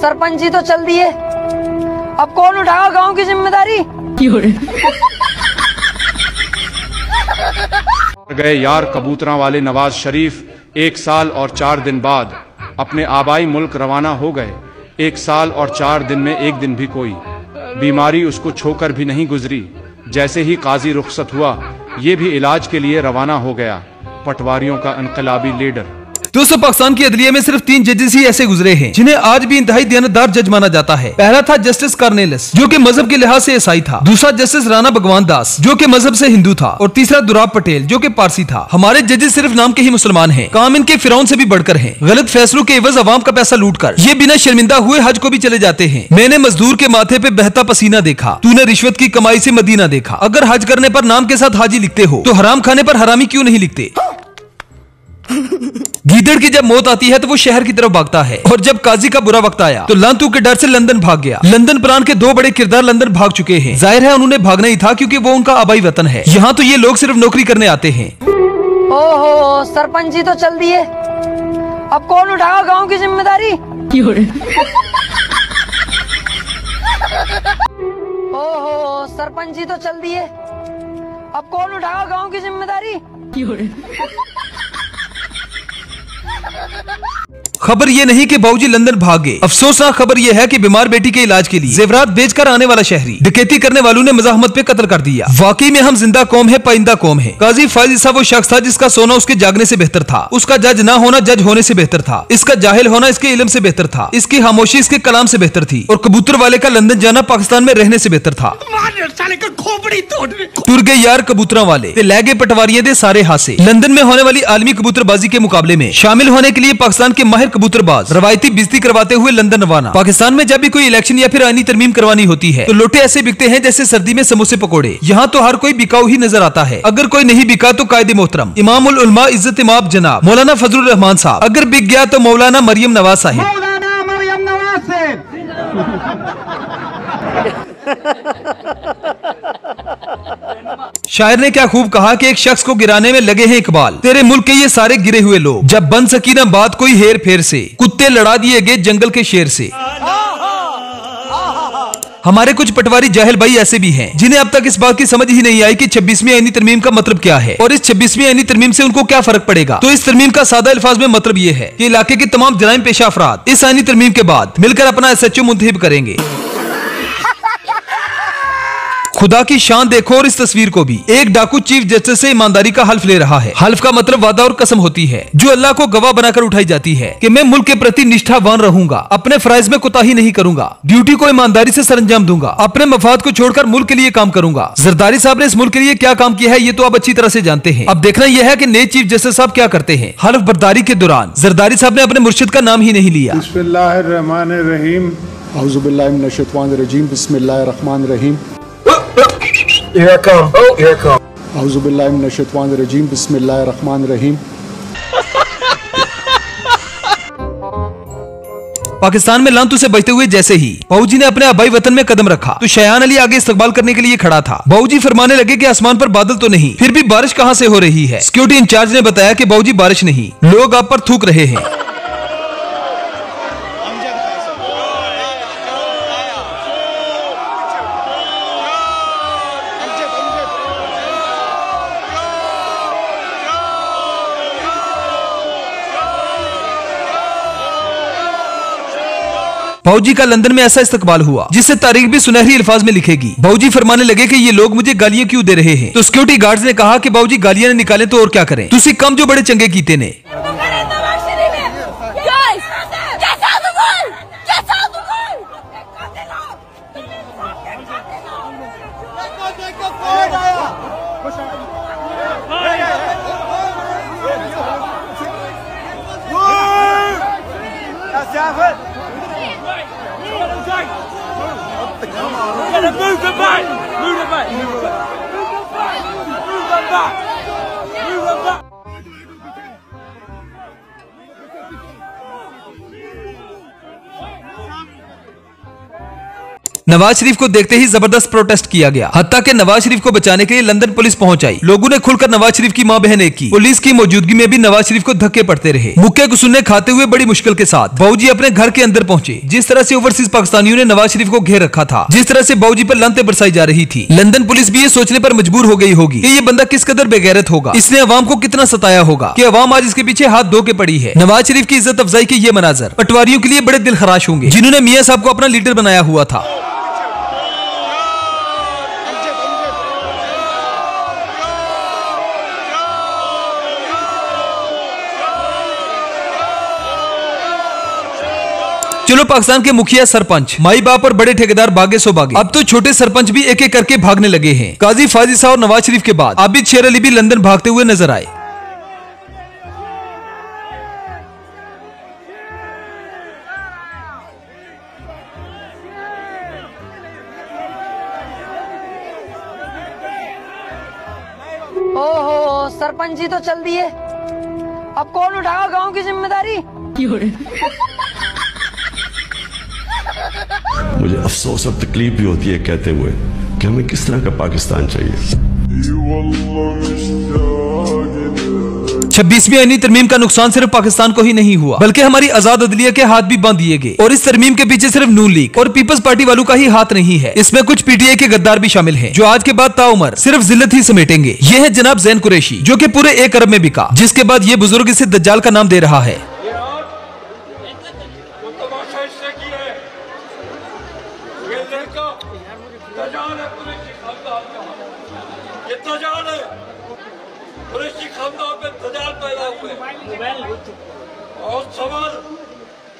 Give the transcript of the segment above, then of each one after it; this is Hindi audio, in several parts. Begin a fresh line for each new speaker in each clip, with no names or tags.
सरपंच जी तो चल दिए, अब कौन उठाएगा गांव की जिम्मेदारी।
गए यार कबूतरा वाले नवाज शरीफ 1 साल और 4 दिन बाद अपने आबाई मुल्क रवाना हो गए। 1 साल और 4 दिन में एक दिन भी कोई बीमारी उसको छोकर भी नहीं गुजरी। जैसे ही काजी रुखसत हुआ, ये भी इलाज के लिए रवाना हो गया, पटवारियों का इनकलाबी लीडर।
दोस्तों, पाकिस्तान की अदलिया में सिर्फ 3 जजेस ही ऐसे गुजरे हैं जिन्हें आज भी इंतहाई दियानतदार जज माना जाता है। पहला था जस्टिस कार्नेलिस, जो कि मजहब के लिहाज से ईसाई था। दूसरा जस्टिस राणा भगवान दास, जो कि मजहब से हिंदू था। और तीसरा दुराब पटेल, जो कि पारसी था। हमारे जजेस सिर्फ नाम के ही मुसलमान हैं, काम इनके फिरौन से भी बढ़कर हैं। गलत फैसलों के एवज अवाम का पैसा लूट कर ये बिना शर्मिंदा हुए हज को भी चले जाते हैं। मैंने मजदूर के माथे पे बहता पसीना देखा, तूने रिश्वत की कमाई से मदीना देखा। अगर हज करने पर नाम के साथ हाजी लिखते हो तो हराम खाने पर हरामी क्यों नहीं लिखते। गीदड़ की जब मौत आती है तो वो शहर की तरफ भागता है, और जब काजी का बुरा वक्त आया तो लांतू के डर से लंदन भाग गया। लंदन प्रांत के 2 बड़े किरदार लंदन भाग चुके हैं। जाहिर है उन्होंने भागना ही था, क्योंकि वो उनका आबाई वतन है। यहाँ तो ये लोग सिर्फ नौकरी करने आते हैं।
ओहो, सरपंच जी तो चल दिए, अब कौन उठाएगा गांव की जिम्मेदारी। ओहो, सरपंच जी तो चल दिए, अब कौन उठाएगा गांव की जिम्मेदारी।
खबर ये नहीं कि बाबूजी लंदन भाग गए। अफसोसनाक खबर ये है कि बीमार बेटी के इलाज के लिए जेवरात बेचकर आने वाला शहरी डकैती करने वालों ने मज़ाहमत पे कत्ल कर दिया। वाकई में हम जिंदा कौम है, पाइंदा कौम है। काजी फाइज ईसा वो शख्स था जिसका सोना उसके जागने से बेहतर था। उसका जज ना होना जज होने से बेहतर था। इसका जाहिल होना इसके इल्म से बेहतर था। इसकी खामोशी इसके कलाम से बेहतर थी। और कबूतर वाले का लंदन जाना पाकिस्तान में रहने से बेहतर था। टुर गए यार कबूतरा वाले ते लै गए पटवारियों दे सारे हासे। लंदन में होने वाली आलमी कबूतरबाजी के मुकाबले में शामिल होने के लिए पाकिस्तान के माहिर कबूतरबाज रवायती बिजती करवाते हुए लंदन रवाना। पाकिस्तान में जब भी कोई इलेक्शन या फिर आईनी तरमीम करवानी होती है तो लोटे ऐसे बिकते हैं जैसे सर्दी में समोसे पकोड़े। यहाँ तो हर कोई बिकाऊ ही नजर आता है। अगर कोई नहीं बिका तो कायदे मोहतरम इमामुल उलमा इज्जत इमाम जनाब मौलाना फजलुर रहमान साहब। अगर बिक गया तो मौलाना मरियम नवाज साहिब। शायर ने क्या खूब कहा कि एक शख्स को गिराने में लगे हैं इकबाल, तेरे मुल्क के ये सारे गिरे हुए लोग। जब बन सकी ना बात कोई हेर फेर से, कुत्ते लड़ा दिए गए जंगल के शेर से। हमारे कुछ पटवारी जाहिल भाई ऐसे भी हैं जिन्हें अब तक इस बात की समझ ही नहीं आई कि 26वीं आईनी तरमीम का मतलब क्या है और इस 26वीं आईनी तरमीम से उनको क्या फर्क पड़ेगा। तो इस तरमीम का सादा अल्फाज में मतलब ये है कि इलाके के तमाम जराइम पेशा अफराद इस आईनी तरमीम के बाद मिलकर अपना SHO मुंतखब करेंगे। खुदा की शान देखो और इस तस्वीर को भी। एक डाकू चीफ जस्टिस से ईमानदारी का हल्फ ले रहा है। हल्फ का मतलब वादा और कसम होती है जो अल्लाह को गवाह बनाकर उठाई जाती है कि मैं मुल्क के प्रति निष्ठावान रहूंगा, अपने फराइज में कोताही नहीं करूंगा, ड्यूटी को ईमानदारी से सरंजाम दूंगा, अपने मफाद को छोड़कर मुल्क के लिए काम करूंगा। जरदारी साहब ने इस मुल्क के लिए क्या काम किया है ये तो आप अच्छी तरह से जानते हैं। अब देखना यह है कि नए चीफ जस्टिस साहब क्या करते हैं। हल्फ बर्दारी के दौरान जरदारी साहब ने अपने मुर्शिद का नाम ही नहीं लिया।
बिस्मिल्लाहिर्रहमानिर्रहीम, औज़ुबिल्लाहि मिनश्शैतानिर्रजीम, बिस्मिल्लाहिर्रहमानिर्रहीम।
Here I come. Oh, here I come.
औज़ुबिल्लाहि मिनश्शैतानिर्रजीम, बिस्मिल्लाहिर्रहमानिर्रहीम।
पाकिस्तान में लांतू से बचते हुए जैसे ही बाबूजी ने अपने आबाई वतन में कदम रखा तो शयान अली आगे इस्तकबाल करने के लिए खड़ा था। बाबूजी फरमाने लगे कि आसमान पर बादल तो नहीं, फिर भी बारिश कहां से हो रही है। सिक्योरिटी इंचार्ज ने बताया कि बाबूजी बारिश नहीं, लोग आप पर थूक रहे हैं। बाबूजी का लंदन में ऐसा इस्तकबाल हुआ जिससे तारीख भी सुनहरी अल्फाज में लिखेगी। बाबूजी फरमाने लगे कि ये लोग मुझे गालियां क्यों दे रहे हैं। तो सिक्योरिटी गार्ड्स ने कहा कि बाबूजी गालियां ने निकाले तो और क्या करें, तुसी कम जो बड़े चंगे कीते ने। नवाज शरीफ को देखते ही जबरदस्त प्रोटेस्ट किया गया। हत्ता के नवाज शरीफ को बचाने के लिए लंदन पुलिस पहुंच आई। लोगों ने खुलकर नवाज शरीफ की मां बहन एक की। पुलिस की मौजूदगी में भी नवाज शरीफ को धक्के पड़ते रहे। मुक्के गुस्सुन्ने खाते हुए बड़ी मुश्किल के साथ बाबूजी अपने घर के अंदर पहुंचे। जिस तरह से ओवरसीज पाकिस्तानियों ने नवाज शरीफ को घेर रखा था, जिस तरह से बाबूजी पर लानतें बरसाई जा रही थी, लंदन पुलिस भी ये सोचने पर मजबूर हो गई होगी कि ये बंदा किस कदर बेगैरत होगा, इसने अवाम को कितना सताया होगा कि अवाम आज इसके पीछे हाथ धो के पड़ी है। नवाज शरीफ की इज्जत अफजाई के ये मनाजर पटवारियों के लिए बड़े दिल खराश होंगे, जिन्होंने मियां साहब को अपना लीडर बनाया हुआ था। चलो पाकिस्तान के मुखिया, सरपंच, माई बाप और बड़े ठेकेदार भागे सो भागे। अब तो छोटे सरपंच भी एक एक करके भागने लगे हैं। काजी फाजी साहब और नवाज शरीफ के बाद आबिद शेर अली भी लंदन भागते हुए नजर आए।
ओहो, सरपंच जी तो चल दिए, अब कौन उठाएगा गांव की जिम्मेदारी?
मुझे अफसोस और तकलीफ भी होती है कहते हुए कि हमें किस तरह का पाकिस्तान चाहिए।
26वीं आईनी तरमीम का नुकसान सिर्फ पाकिस्तान को ही नहीं हुआ, बल्कि हमारी आजाद अदलिया के हाथ भी बांध दिए गए। और इस तरमीम के पीछे सिर्फ नून लीग और पीपल्स पार्टी वालों का ही हाथ नहीं है, इसमें कुछ पीटीआई के गद्दार भी शामिल हैं, जो आज के बाद ताउमर सिर्फ जिल्लत ही समेटेंगे। ये है जनाब जैन कुरैशी, जो कि पूरे 1 अरब में बिका, जिसके बाद ये बुजुर्ग इसे दज्जाल का नाम दे रहा है।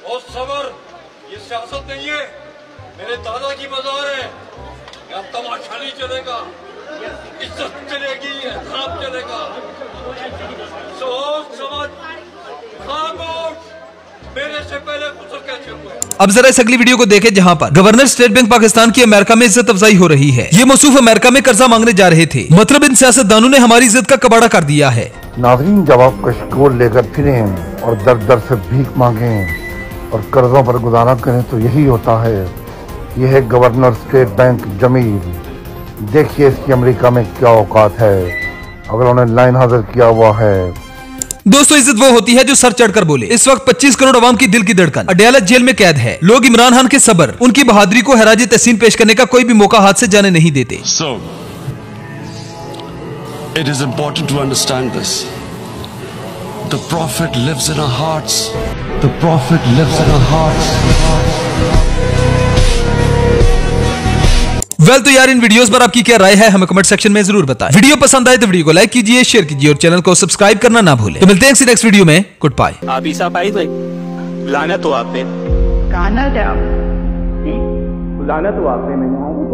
और सबर, ये सियासत नहीं है, मेरे दादा की बाजार है। यहाँ तमाशा नहीं चलेगा, इज्जत चलेगी, एहतराम चलेगा। सोच समझ, खामोश, मेरे से पहले गुजर कैसे हुए।
अब जरा इस अगली वीडियो को देखें, जहां पर गवर्नर स्टेट बैंक पाकिस्तान की अमेरिका में इज्जत अफजाई हो रही है। ये मौसूफ अमेरिका में कर्जा मांगने जा रहे थे, मतलब इन सियासतदानों ने हमारी इज्जत का कबाड़ा कर दिया है।
नाज़रीन, जब आप कशकोल लेकर फिरें और दर दर से भीख मांगें और कर्जों पर गुजारा करें तो यही होता है। यह है गवर्नर स्टेट बैंक जमील। देखिए इसकी अमेरिका में क्या औकात है, अगर उन्हें लाइन हाजिर किया हुआ है।
दोस्तों, इज्जत वो होती है जो सर चढ़कर बोले। इस वक्त 25 करोड़ अवाम की दिल की धड़कन अडयाला जेल में कैद है। लोग इमरान खान के सब्र, उनकी बहादुरी को हैराज तहसीन पेश करने का कोई भी मौका हाथ से जाने नहीं देते।
So, it is important to understand this. The Prophet lives in our hearts. The Prophet lives in our hearts.
तो यार, इन वीडियोस पर आपकी क्या राय है हमें कमेंट सेक्शन में जरूर बताएं। वीडियो पसंद आए तो वीडियो को लाइक कीजिए, शेयर कीजिए और चैनल को सब्सक्राइब करना ना भूलें। तो मिलते हैं नेक्स्ट वीडियो में। Goodbye.
आप ही साहब आई थे, बुलाना तो आपने,
बुलाना तो आपने, मैंने